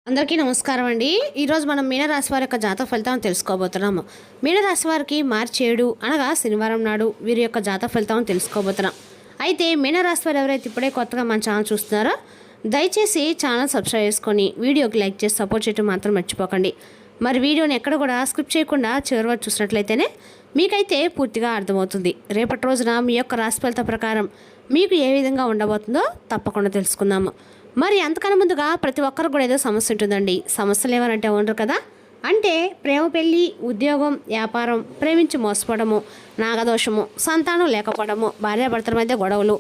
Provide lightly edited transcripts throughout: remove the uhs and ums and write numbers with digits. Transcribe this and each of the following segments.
అందరికీ నమస్కారం అండి. ఈరోజు మనం మీనరాశి వారి యొక్క జాతక ఫలితాలను తెలుసుకోబోతున్నాము. మీనరాశి వారికి మార్చి 7 అనగా శనివారం నాడు వీరి యొక్క జాతక ఫలితాలను తెలుసుకోబోతున్నాం. అయితే మీనరాశి వారు ఎవరైతే ఇప్పుడే కొత్తగా మన ఛానల్ చూస్తున్నారో దయచేసి ఛానల్ సబ్స్క్రైబ్ చేసుకొని వీడియోకి లైక్ చేసి సపోర్ట్ చేయడం మాత్రం మర్చిపోకండి. మరి వీడియోని ఎక్కడ కూడా స్కిప్ చేయకుండా చివరి వరకు చూసినట్లయితేనే మీకైతే పూర్తిగా అర్థమవుతుంది. రేపటి రోజున మీ యొక్క రాశి ఫలిత ప్రకారం మీకు ఏ విధంగా ఉండబోతుందో తప్పకుండా తెలుసుకుందాము. మరి అంతకన్నా ముందుగా ప్రతి ఒక్కరు కూడా ఏదో సమస్య ఉంటుందండి. సమస్యలు ఏమనంటే ఉండరు కదా, అంటే ప్రేమ, పెళ్ళి, ఉద్యోగం, వ్యాపారం, ప్రేమించి మోసపోవడము, నాగదోషము, సంతానం లేకపోవడము, భార్యాభర్తల మధ్య గొడవలు,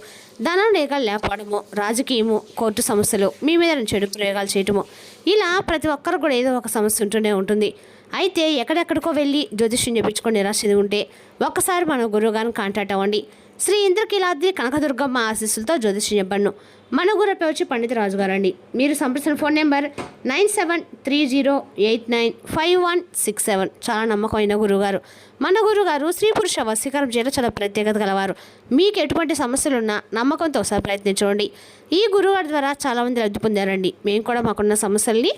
ధనం లేకపోవడము, రాజకీయము, కోర్టు సమస్యలు, మీ మీద చెడు ప్రయోగాలు చేయటము, ఇలా ప్రతి ఒక్కరు కూడా ఏదో ఒక సమస్య ఉంటూనే ఉంటుంది. అయితే ఎక్కడెక్కడికో వెళ్ళి జ్యోతిష్యం చెప్పించుకొని నిరాశ ఉంటే ఒక్కసారి మన గురువుగారిని కాంటాక్ట్ అవ్వండి. శ్రీ ఇంద్రకీలాద్రి కనకదుర్గమ్మ ఆశీస్సులతో జ్యోతిష్యం చెప్పండి. మన గురపై వచ్చి పండిత రాజు గారండి. మీరు సంప్రదించిన ఫోన్ నెంబర్ 9730895167. చాలా నమ్మకమైన గురువుగారు. మన గురుగారు స్త్రీ పురుష వశీకరం చేయడం చాలా ప్రత్యేకత గలవారు. మీకు ఎటువంటి సమస్యలున్నా నమ్మకంతో ఒకసారి ప్రయత్నించండి. ఈ గురువుగారి ద్వారా చాలామంది లబ్ధి పొందారండి. మేము కూడా మాకున్న సమస్యల్ని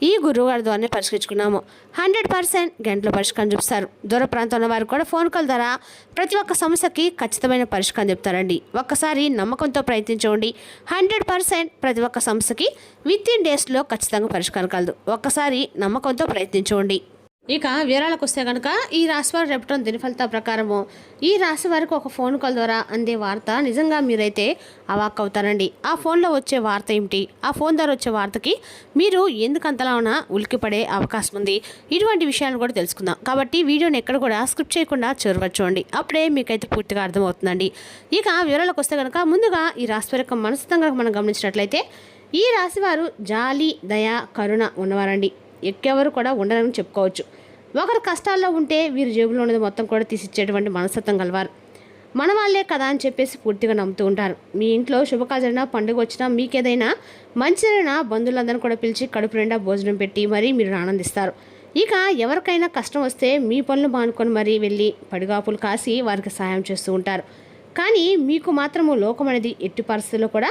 ఈ గురువుగారి ద్వారానే పరిష్కరించుకున్నాము. 100% గంటల పరిష్కారం చూపిస్తారు. దూర ప్రాంతంలో వారు కూడా ఫోన్ కాల్ ద్వారా ప్రతి ఒక్క సమస్యకి ఖచ్చితమైన పరిష్కారం చెప్తారండి. ఒక్కసారి నమ్మకంతో ప్రయత్నించండి. 100% ప్రతి ఒక్క సమస్యకి విత్-ఇన్ డేస్లో ఖచ్చితంగా పరిష్కారం కలదు. ఒక్కసారి నమ్మకంతో ప్రయత్నించండి. ఇక వివరాలకు వస్తే కనుక ఈ రాశి వారు రేపటం దిన ఫలితాల ప్రకారము ఈ రాశి వారికి ఒక ఫోన్ కాల్ ద్వారా అందే వార్త నిజంగా మీరైతే అవాక్ అవుతారండి. ఆ ఫోన్లో వచ్చే వార్త ఏమిటి, ఆ ఫోన్ ద్వారా వచ్చే వార్తకి మీరు ఎందుకు అంతలా ఉన్నా ఉలిక్కిపడే అవకాశం ఉంది, ఇటువంటి విషయాలను కూడా తెలుసుకుందాం. కాబట్టి వీడియోని ఎక్కడ కూడా స్క్రిప్ట్ చేయకుండా చూడవచ్చండి. అప్పుడే మీకైతే పూర్తిగా అర్థమవుతుందండి. ఇక వివరాలకు వస్తే కనుక ముందుగా ఈ రాశి వారి యొక్క మనస్తత్వం మనం గమనించినట్లయితే ఈ రాశి వారు జాలి, దయ, కరుణ ఉన్నవారండి. ఎక్కెవరు కూడా ఉండరని చెప్పుకోవచ్చు. ఒకరు కష్టాల్లో ఉంటే వీరి జేబులో ఉన్నది మొత్తం కూడా తీసిచ్చేటువంటి మనస్తత్వం గలవారు. మన వాళ్ళే కదా అని చెప్పేసి పూర్తిగా నమ్ముతూ ఉంటారు. మీ ఇంట్లో శుభకార్యమైనా, పండుగ వచ్చినా, మీకేదైనా మంచిదైనా బంధువులందరినీ కూడా పిలిచి కడుపు నిండా భోజనం పెట్టి మరీ మీరు ఆనందిస్తారు. ఇక ఎవరికైనా కష్టం వస్తే మీ పనులు మానుకొని మరీ వెళ్ళి పడిగాపులు కాసి వారికి సహాయం చేస్తూ ఉంటారు. కానీ మీకు మాత్రము లోకం అనేది ఎట్టి పరిస్థితుల్లో కూడా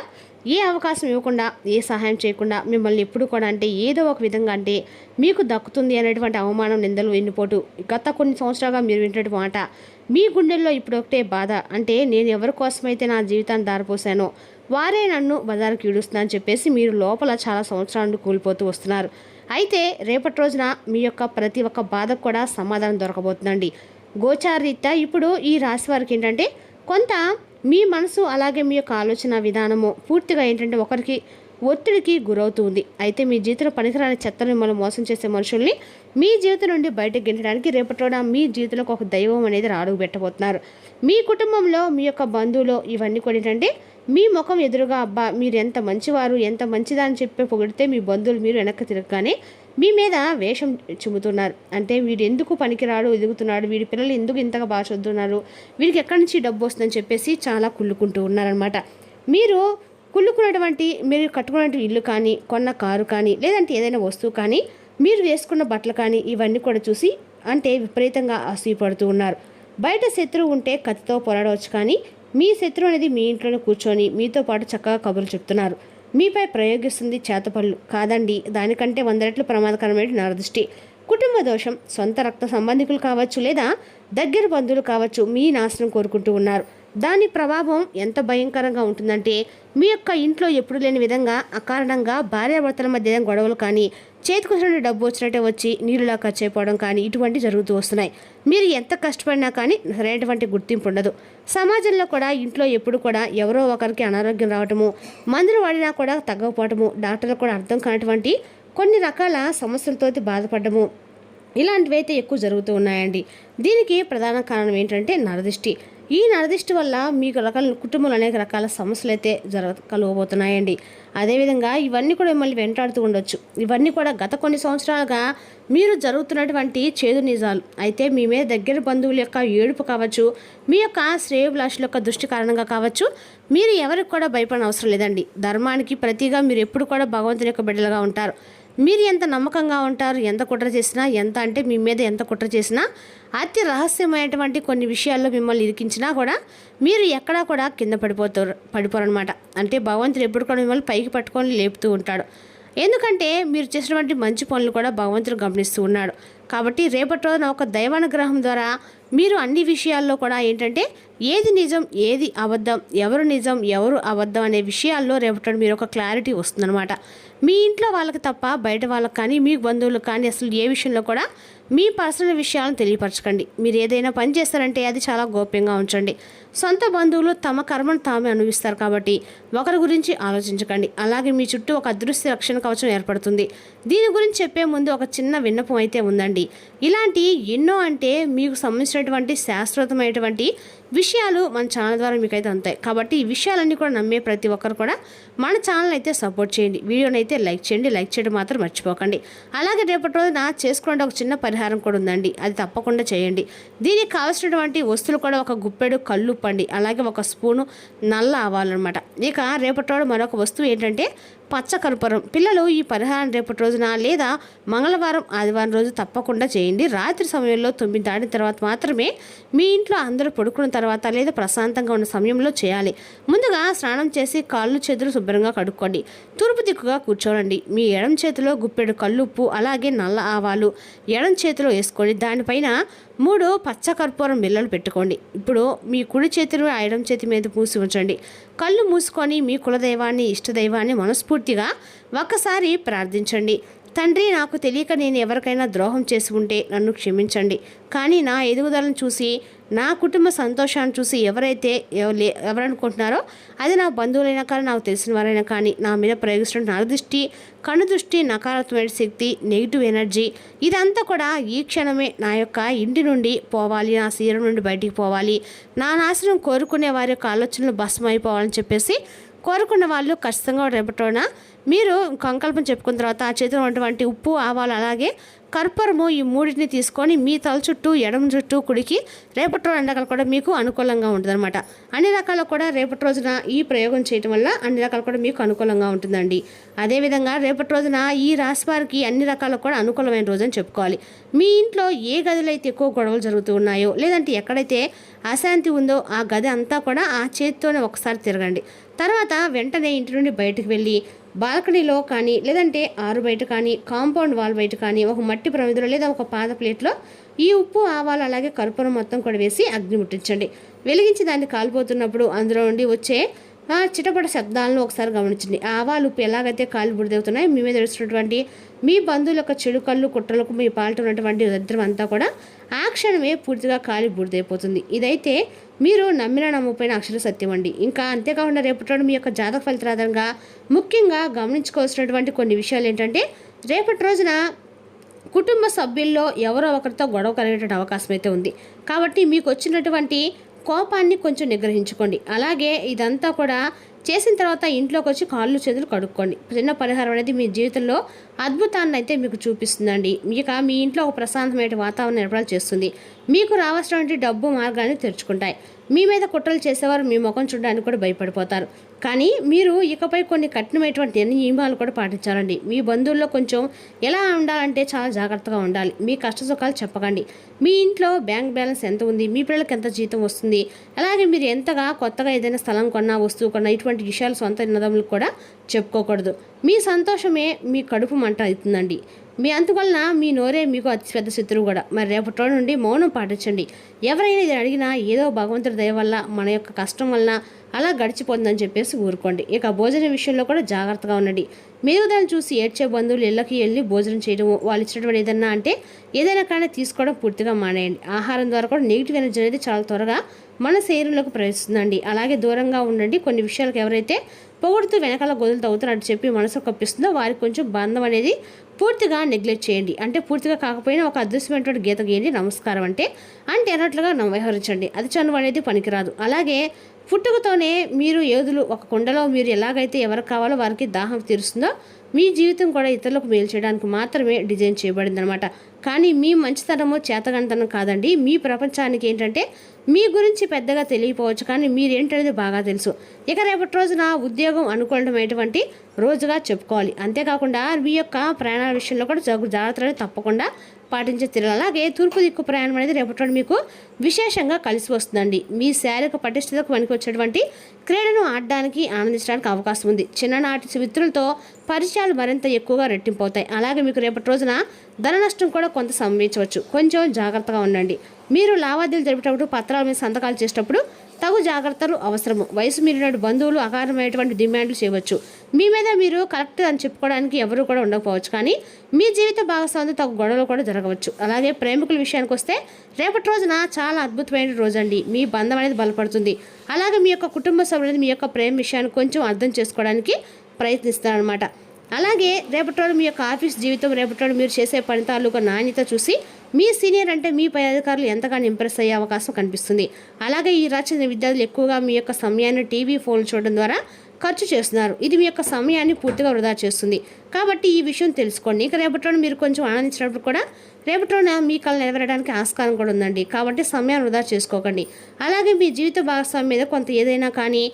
ఏ అవకాశం ఇవ్వకుండా, ఏ సహాయం చేయకుండా మిమ్మల్ని ఎప్పుడు కూడా అంటే ఏదో ఒక విధంగా అంటే మీకు దక్కుతుంది అనేటువంటి అవమానం, నిందలు, ఎన్నిపోటు గత కొన్ని సంవత్సరాలుగా మీరు వింటున్న మాట మీ గుండెల్లో ఇప్పుడు ఒకటే బాధ. అంటే నేను ఎవరి కోసమైతే నా జీవితాన్ని దారిపోసానో వారే నన్ను బజారుకి ఈడుస్తున్నా అని చెప్పేసి మీరు లోపల చాలా సంవత్సరాల నుండి కూలిపోతూ వస్తున్నారు. అయితే రేపటి రోజున మీ యొక్క ప్రతి ఒక్క బాధకు కూడా సమాధానం దొరకబోతుందండి. గోచారరీత్యా ఇప్పుడు ఈ రాశి వారికి ఏంటంటే కొంత మీ మనసు అలాగే మీ యొక్క ఆలోచన విధానము పూర్తిగా ఏంటంటే ఒకరికి ఒత్తిడికి గురవుతుంది. అయితే మీ జీవితంలో పనికిరాని చెత్తను మిమ్మల్ని మోసం చేసే మనుషుల్ని మీ జీవితం నుండి బయటకు గెంటడానికి రేపటిలో మీ జీవితంలోకి ఒక దైవం అనేది అడుగు పెట్టబోతున్నారు. మీ కుటుంబంలో మీ యొక్క బంధువులు ఇవన్నీ కూడా ఏంటంటే మీ ముఖం ఎదురుగా అబ్బా మీరు ఎంత మంచివారు, ఎంత మంచిదని చెప్పి పొగిడితే మీ బంధువులు మీరు వెనక్కి తిరగగానే మీ మీద వేషం చిమ్ముతున్నారు. అంటే వీడు ఎందుకు పనికిరాడు, ఎదుగుతున్నాడు, వీడి పిల్లలు ఎందుకు ఇంతగా బాగా చదువుతున్నారు, వీడికి ఎక్కడి నుంచి డబ్బు వస్తుందని చెప్పేసి చాలా కుళ్ళుకుంటూ ఉన్నారనమాట. మీరు మీరు కట్టుకున్నటువంటి ఇల్లు కానీ, కొన్న కారు కానీ, లేదంటే ఏదైనా వస్తువు కానీ, మీరు వేసుకున్న బట్టలు కానీ ఇవన్నీ కూడా చూసి అంటే విపరీతంగా అసూయపడుతూ ఉన్నారు. బయట శత్రువు ఉంటే కత్తితో పోరాడవచ్చు, కానీ మీ శత్రువు అనేది మీ ఇంట్లోనే కూర్చొని మీతో పాటు చక్కగా కబుర్లు చెప్తున్నారు. మీపై ప్రయోగిస్తుంది చేతపళ్ళు కాదండి, దానికంటే 100 రెట్లు ప్రమాదకరమైన నరదృష్టి, కుటుంబ దోషం, సొంత రక్త సంబంధికులు కావచ్చు లేదా దగ్గర బంధువులు కావచ్చు మీ నాశనం కోరుకుంటూ ఉన్నారు. దాని ప్రభావం ఎంత భయంకరంగా ఉంటుందంటే మీ యొక్క ఇంట్లో ఎప్పుడు లేని విధంగా అకారణంగా భార్యాభర్తల మధ్య గొడవలు కానీ, చేతికొచ్చిన డబ్బు వచ్చినట్టే వచ్చి నీరులా ఖర్చు అయిపోవడం కానీ ఇటువంటి జరుగుతూ వస్తున్నాయి. మీరు ఎంత కష్టపడినా కానీ సరైనటువంటి గుర్తింపు ఉండదు. సమాజంలో కూడా ఇంట్లో ఎప్పుడు కూడా ఎవరో ఒకరికి అనారోగ్యం రావటము, మందులు వాడినా కూడా తగ్గకపోవటము, డాక్టర్లు కూడా అర్థం కానటువంటి కొన్ని రకాల సమస్యలతో బాధపడము, ఇలాంటివి అయితే ఎక్కువ జరుగుతూ ఉన్నాయండి. దీనికి ప్రధాన కారణం ఏంటంటే నరదిష్టి. ఈ నరదిష్టి వల్ల మీకు కుటుంబంలో అనేక రకాల సమస్యలు అయితే కలగబోతున్నాయండి. అదేవిధంగా ఇవన్నీ కూడా మిమ్మల్ని వెంటాడుతూ ఉండొచ్చు. ఇవన్నీ కూడా గత కొన్ని సంవత్సరాలుగా మీరు జరుగుతున్నటువంటి చేదు నిజాలు. అయితే మీ మీద దగ్గర బంధువుల యొక్క ఏడుపు కావచ్చు, మీ యొక్క శ్రేయోభిలాషుల యొక్క దృష్టి కారణంగా కావచ్చు, మీరు ఎవరికి కూడా భయపడిన అవసరం లేదండి. ధర్మానికి ప్రతిగా మీరు ఎప్పుడు కూడా భగవంతుని యొక్క బిడ్డలుగా ఉంటారు. మీరు ఎంత నమ్మకంగా ఉంటారు, ఎంత కుట్ర చేసినా, ఎంత అంటే మీ మీద ఎంత కుట్ర చేసినా, అతి రహస్యమైనటువంటి కొన్ని విషయాల్లో మిమ్మల్ని ఇరికించినా కూడా మీరు ఎక్కడా కూడా కింద పడిపోరనమాట. అంటే భగవంతుడు ఎప్పుడు కూడా మిమ్మల్ని పైకి పట్టుకొని లేపుతూ ఉంటాడు. ఎందుకంటే మీరు చేసినటువంటి మంచి పనులు కూడా భగవంతుడు గమనిస్తూ ఉన్నాడు. కాబట్టి రేపటి రోజున ఒక దైవానుగ్రహం ద్వారా మీరు అన్ని విషయాల్లో కూడా ఏంటంటే ఏది నిజం ఏది అబద్ధం, ఎవరు నిజం ఎవరు అబద్ధం అనే విషయాల్లో రేపటి మీరు ఒక క్లారిటీ వస్తుందన్నమాట. మీ ఇంట్లో వాళ్ళకి తప్ప బయట వాళ్ళకి కానీ మీ బంధువులకు కానీ అసలు ఏ విషయంలో కూడా మీ పర్సనల్ విషయాలను తెలియపరచకండి. మీరు ఏదైనా పని చేస్తారంటే అది చాలా గోప్యంగా ఉంచండి. సొంత బంధువులు తమ కర్మను తామే అనుభవిస్తారు కాబట్టి ఒకరి గురించి ఆలోచించకండి. అలాగే మీ చుట్టూ ఒక అదృశ్య రక్షణ కవచం ఏర్పడుతుంది. దీని గురించి చెప్పే ముందు ఒక చిన్న విన్నపం అయితే ఉందండి. ఇలాంటి ఎన్నో అంటే మీకు సంబంధించినటువంటి శాశ్వతమైనటువంటి విషయాలు మన ఛానల్ ద్వారా మీకైతే ఉంటాయి. కాబట్టి ఈ విషయాలన్నీ కూడా నమ్మే ప్రతి ఒక్కరు కూడా మన ఛానల్ అయితే సపోర్ట్ చేయండి. వీడియోని అయితే లైక్ చేయండి. లైక్ చేయడం మాత్రం మర్చిపోకండి. అలాగే రేపటి రోజున చేసుకోవడం ఒక చిన్న పరిహారం కూడా ఉందండి. అది తప్పకుండా చేయండి. దీనికి కావాల్సినటువంటి వస్తువులు కూడా ఒక గుప్పెడు కల్లుప్పండి, అలాగే ఒక స్పూను నల్ల ఆవాలన్నమాట. ఇక రేపటి రోజు మరొక వస్తువు ఏంటంటే పచ్చ కర్పూరం. పిల్లలు ఈ పరిహారం రేపటి రోజున లేదా మంగళవారం ఆదివారం రోజు తప్పకుండా చేయండి. రాత్రి సమయంలో 9 దాటిన తర్వాత మాత్రమే మీ ఇంట్లో అందరూ పడుకున్న తర్వాత లేదా ప్రశాంతంగా ఉన్న సమయంలో చేయాలి. ముందుగా స్నానం చేసి కాళ్ళు చేతులు శుభ్రంగా కడుక్కోండి. తూర్పు దిక్కుగా కూర్చోనండి. మీ ఎడం చేతిలో గుప్పెడు కల్లుప్పు అలాగే నల్ల ఆవాలు ఎడం చేతిలో వేసుకోండి. దానిపైన 3 పచ్చ కర్పూరం బిళ్ళలు పెట్టుకోండి. ఇప్పుడు మీ కుడి చేతిలో ఆ ఎడం చేతి మీద మూసి ఉంచండి. కళ్ళు మూసుకొని మీ కులదైవాన్ని ఇష్టదైవాన్ని మనస్ఫూర్తిగా ఒక్కసారి ప్రార్థించండి. తండ్రి, నాకు తెలియక నేను ఎవరికైనా ద్రోహం చేసి ఉంటే నన్ను క్షమించండి. కానీ నా ఎదుగుదలను చూసి నా కుటుంబ సంతోషాన్ని చూసి ఎవరైతే ఎవరనుకుంటున్నారో అది నా బంధువులైనా కానీ నాకు తెలిసిన వారైనా కానీ నా మీద ప్రయోగిస్తున్న నరదృష్టి, కన్ను దృష్టి, నకారాత్మక శక్తి, నెగిటివ్ ఎనర్జీ ఇదంతా కూడా ఈ క్షణమే నా యొక్క ఇంటి నుండి పోవాలి, నా శరీరం నుండి బయటికి పోవాలి, నా నాశనం కోరుకునే వారి యొక్క ఆలోచనలు భస్మం అయిపోవాలని చెప్పేసి కోరుకున్న వాళ్ళు ఖచ్చితంగా రేపటిన మీరు సంకల్పం చెప్పుకున్న తర్వాత ఆ చేతిలో ఉన్నటువంటి ఉప్పు ఆవాలు అలాగే కర్పూరము ఈ మూడింటిని తీసుకొని మీ తల చుట్టూ ఎడమ చుట్టూ కుడికి రేపటి రోజు అన్ని రకాలు కూడా మీకు అనుకూలంగా ఉంటుందన్నమాట. అన్ని రకాలు కూడా రేపటి రోజున ఈ ప్రయోగం చేయడం వల్ల అన్ని రకాలు కూడా మీకు అనుకూలంగా ఉంటుందండి. అదేవిధంగా రేపటి రోజున ఈ రాశి వారికి అన్ని రకాలు కూడా అనుకూలమైన రోజు అని చెప్పుకోవాలి. మీ ఇంట్లో ఏ గదిలో అయితే ఎక్కువ గొడవలు జరుగుతూ ఉన్నాయో లేదంటే ఎక్కడైతే అశాంతి ఉందో ఆ గది అంతా కూడా ఆ చేతితోనే ఒకసారి తిరగండి. తర్వాత వెంటనే ఇంటి నుండి బయటకు వెళ్ళి బాల్కనీలో కానీ లేదంటే ఆరు బయట కానీ కాంపౌండ్ వాల్ బయట కానీ ఒక మట్టి ప్రమిదలో లేదా ఒక పాత ప్లేట్లో ఈ ఉప్పు ఆవాలు అలాగే కర్పూరం మొత్తం కూడా వేసి అగ్ని ముట్టించండి. వెలిగించి దాన్ని కాలిపోతున్నప్పుడు అందులో నుండి వచ్చే చిటపట శబ్దాలను ఒకసారి గమనించండి. ఆవాలు ఉప్పు ఎలాగైతే కాలు బుడిదవుతున్నాయో మీ మీద వేస్తున్నటువంటి మీ బంధువుల యొక్క చెడు కళ్ళు కుట్రలకు మీ పాలిట ఉన్నటువంటి దరిద్రం అంతా కూడా ఆ క్షణమే పూర్తిగా కాలి బూడిదైపోతుంది. ఇదైతే మీరు నమ్మిన నమ్మపోయిన అక్షర సత్యం అండి. ఇంకా అంతేకాకుండా రేపటి మీ యొక్క జాతక ఫలితాల ఆధారంగా ముఖ్యంగా గమనించుకోవాల్సినటువంటి కొన్ని విషయాలు ఏంటంటే రేపటి రోజున కుటుంబ సభ్యుల్లో ఎవరో ఒకరితో గొడవ కలిగేటువంటి అవకాశం అయితే ఉంది. కాబట్టి మీకు వచ్చినటువంటి కోపాన్ని కొంచెం నిగ్రహించుకోండి. అలాగే ఇదంతా కూడా చేసిన తర్వాత ఇంట్లోకి వచ్చి కాళ్ళు చేతులు కడుక్కోండి. చిన్న పరిహారం అనేది మీ జీవితంలో అద్భుతాన్ని అయితే మీకు చూపిస్తుందండి. మీ ఇంట్లో ఒక ప్రశాంతమైన వాతావరణం ఏర్పాటు చేస్తుంది. మీకు రావాల్సినటువంటి డబ్బు మార్గాన్ని తెరుచుకుంటాయి. మీ మీద కుట్రలు చేసేవారు మీ ముఖం చూడడానికి కూడా భయపడిపోతారు. కానీ మీరు ఇకపై కొన్ని కఠినమైనటువంటి నియమాలు కూడా పాటించాలండి. మీ బంధువుల్లో కొంచెం ఎలా ఉండాలంటే చాలా జాగ్రత్తగా ఉండాలి. మీ కష్ట సుఖాలు చెప్పకండి. మీ ఇంట్లో బ్యాంక్ బ్యాలెన్స్ ఎంత ఉంది, మీ పిల్లలకి ఎంత జీతం వస్తుంది, అలాగే మీరు ఎంతగా కొత్తగా ఏదైనా స్థలం కొన్నా వస్తువు కొన్నా ఇటువంటి విషయాలు సొంత నినదములకు కూడా చెప్పుకోకూడదు. మీ సంతోషమే మీ కడుపు మంట అవుతుందండి. మీ అందువలన మీ నోరే మీకు అతి పెద్ద శత్రువు కూడా. మరి రేపటి రోజు నుండి మౌనం పాటించండి. ఎవరైనా ఇది అడిగినా ఏదో భగవంతుడి దయ వల్ల మన యొక్క కష్టం వలన అలా గడిచిపోతుందని చెప్పేసి ఊరుకోండి. ఇక భోజనం విషయంలో కూడా జాగ్రత్తగా ఉండండి. మీరు దాన్ని చూసి ఏడ్చే బంధువులు ఇళ్ళకి వెళ్ళి భోజనం చేయడము, వాళ్ళు ఇచ్చినటువంటి ఏదన్నా అంటే ఏదైనా కానీ తీసుకోవడం పూర్తిగా మానేయండి. ఆహారం ద్వారా కూడా నెగిటివ్ ఎనర్జీ అనేది చాలా త్వరగా మన శరీరంలోకి ప్రవేశిస్తుందండి. అలాగే దూరంగా ఉండండి. కొన్ని విషయాలకు ఎవరైతే పొగుడుతూ వెనకాల గొదులు తవ్వుతున్నట్టు చెప్పి మనసు కప్పిస్తుందో వారికి కొంచెం బంధం అనేది పూర్తిగా నెగ్లెక్ట్ చేయండి. అంటే పూర్తిగా కాకపోయినా ఒక అదృశ్యమైనటువంటి గీత గీయండి. నమస్కారం అంటే అన్నట్లుగా వ్యవహరించండి. అది చనువు అనేది పనికిరాదు. అలాగే పుట్టుకతోనే మీరు యోధులు. ఒక కుండలో మీరు ఎలాగైతే ఎవరికి కావాలో వారికి దాహం తీరుస్తుందో మీ జీవితం కూడా ఇతరులకు మేలు చేయడానికి మాత్రమే డిజైన్ చేయబడింది అనమాట. కానీ మీ మంచితనమో చేతగంతనం కాదండి. మీ ప్రపంచానికి ఏంటంటే మీ గురించి పెద్దగా తెలియకపోవచ్చు, కానీ మీరేంటనేది బాగా తెలుసు. ఇక రేపటి రోజున ఉద్యోగం అనుకూలమైనటువంటి రోజుగా చెప్పుకోవాలి. అంతేకాకుండా మీ యొక్క ప్రయాణాల విషయంలో కూడా జాగ్రత్తలు తప్పకుండా పాటించే తీరాలి. అలాగే తూర్పు దిక్కు ప్రయాణం అనేది రేపటి రోజు మీకు విశేషంగా కలిసి వస్తుందండి. మీ శారీరక పటిష్టతకు పనికి వచ్చేటువంటి క్రీడను ఆడడానికి ఆనందించడానికి అవకాశం ఉంది. చిన్ననాటి మిత్రులతో పరిచయాలు మరింత ఎక్కువగా రెట్టింపు అవుతాయి. అలాగే మీకు రేపటి రోజున ధన నష్టం కూడా కొంత సంభవించవచ్చు. కొంచెం జాగ్రత్తగా ఉండండి. మీరు లావాదేవీలు జరిపేటప్పుడు పత్రాల మీద సంతకాలు చేసేటప్పుడు తగు జాగ్రత్తలు అవసరము. వయసు మీరిన బంధువులు అకారణమైనటువంటి డిమాండ్లు చేయవచ్చు. మీ మీద మీరు కరెక్ట్ అని చెప్పుకోవడానికి ఎవరు కూడా ఉండకపోవచ్చు, కానీ మీ జీవిత భాగస్వామితో తగు గొడవలు కూడా జరగవచ్చు. అలాగే ప్రేమికుల విషయానికి వస్తే రేపటి రోజున చాలా అద్భుతమైన రోజు అండి. మీ బంధం అనేది బలపడుతుంది. అలాగే మీ యొక్క కుటుంబ సభ్యులు మీ యొక్క ప్రేమ విషయాన్ని కొంచెం అర్థం చేసుకోవడానికి ప్రయత్నిస్తారనమాట. అలాగే రేపటి రోజు మీ యొక్క ఆఫీస్ జీవితం, రేపటి రోజు మీరు చేసే పని తాలూకా నాణ్యత చూసి మీ సీనియర్ అంటే మీ పై అధికారులు ఎంతగానో ఇంప్రెస్ అయ్యే అవకాశం కనిపిస్తుంది. అలాగే ఈ రాసిన విద్యార్థులు ఎక్కువగా మీ యొక్క సమయాన్ని టీవీ ఫోన్లు చూడడం ద్వారా ఖర్చు చేస్తున్నారు. ఇది మీ యొక్క సమయాన్ని పూర్తిగా వృధా చేస్తుంది. కాబట్టి ఈ విషయం తెలుసుకోండి. ఇక రేపటి రోజు మీరు కొంచెం ఆనందించినప్పుడు కూడా రేపటి రోజున మీ కళ నెరవేరడానికి ఆస్కారం కూడా ఉందండి. కాబట్టి సమయాన్ని వృధా చేసుకోకండి. అలాగే మీ జీవిత భాగస్వామి మీద కొంత ఏదైనా కానీ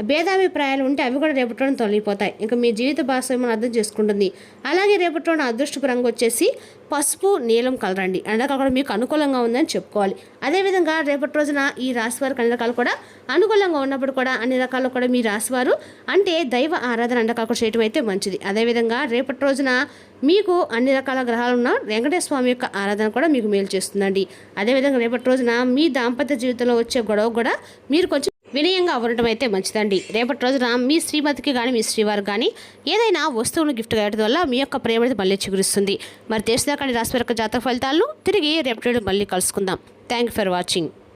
భేదాభిప్రాయాలు ఉంటే అవి కూడా రేపటి రోజున తొలగిపోతాయి. ఇంకా మీ జీవిత భాగస్వామ్యం అర్థం చేసుకుంటుంది. అలాగే రేపటి రోజున అదృష్టపు రంగు వచ్చేసి పసుపు నీలం కలర్ అండి. అన్ని రకాలు కూడా మీకు అనుకూలంగా ఉందని చెప్పుకోవాలి. అదేవిధంగా రేపటి రోజున ఈ రాశివారికి అన్ని రకాలు కూడా అనుకూలంగా ఉన్నప్పుడు కూడా అన్ని రకాలు కూడా మీ రాశివారు అంటే దైవ ఆరాధన అన్ని రకాలు కూడా చేయటం అయితే మంచిది. అదేవిధంగా రేపటి రోజున మీకు అన్ని రకాల గ్రహాలు ఉన్న వెంకటేశ్వర స్వామి యొక్క ఆరాధన కూడా మీకు మేలు చేస్తుందండి. అదేవిధంగా రేపటి రోజున మీ దాంపత్య జీవితంలో వచ్చే గొడవ కూడా మీరు కొంచెం వినయంగా అవ్వడం అయితే మంచిదండి. రేపటి రోజున మీ శ్రీమతికి కానీ మీ శ్రీవారికి కానీ ఏదైనా వస్తువును గిఫ్ట్గా ఇవ్వడం వల్ల మీ యొక్క ప్రేమ అనేది మళ్ళీ చిగురిస్తుంది. మరి తెలిసినా కానీ రాశి యొక్క జాతక ఫలితాలను తిరిగి రేపటి మళ్ళీ కలుసుకుందాం. Thank you for watching.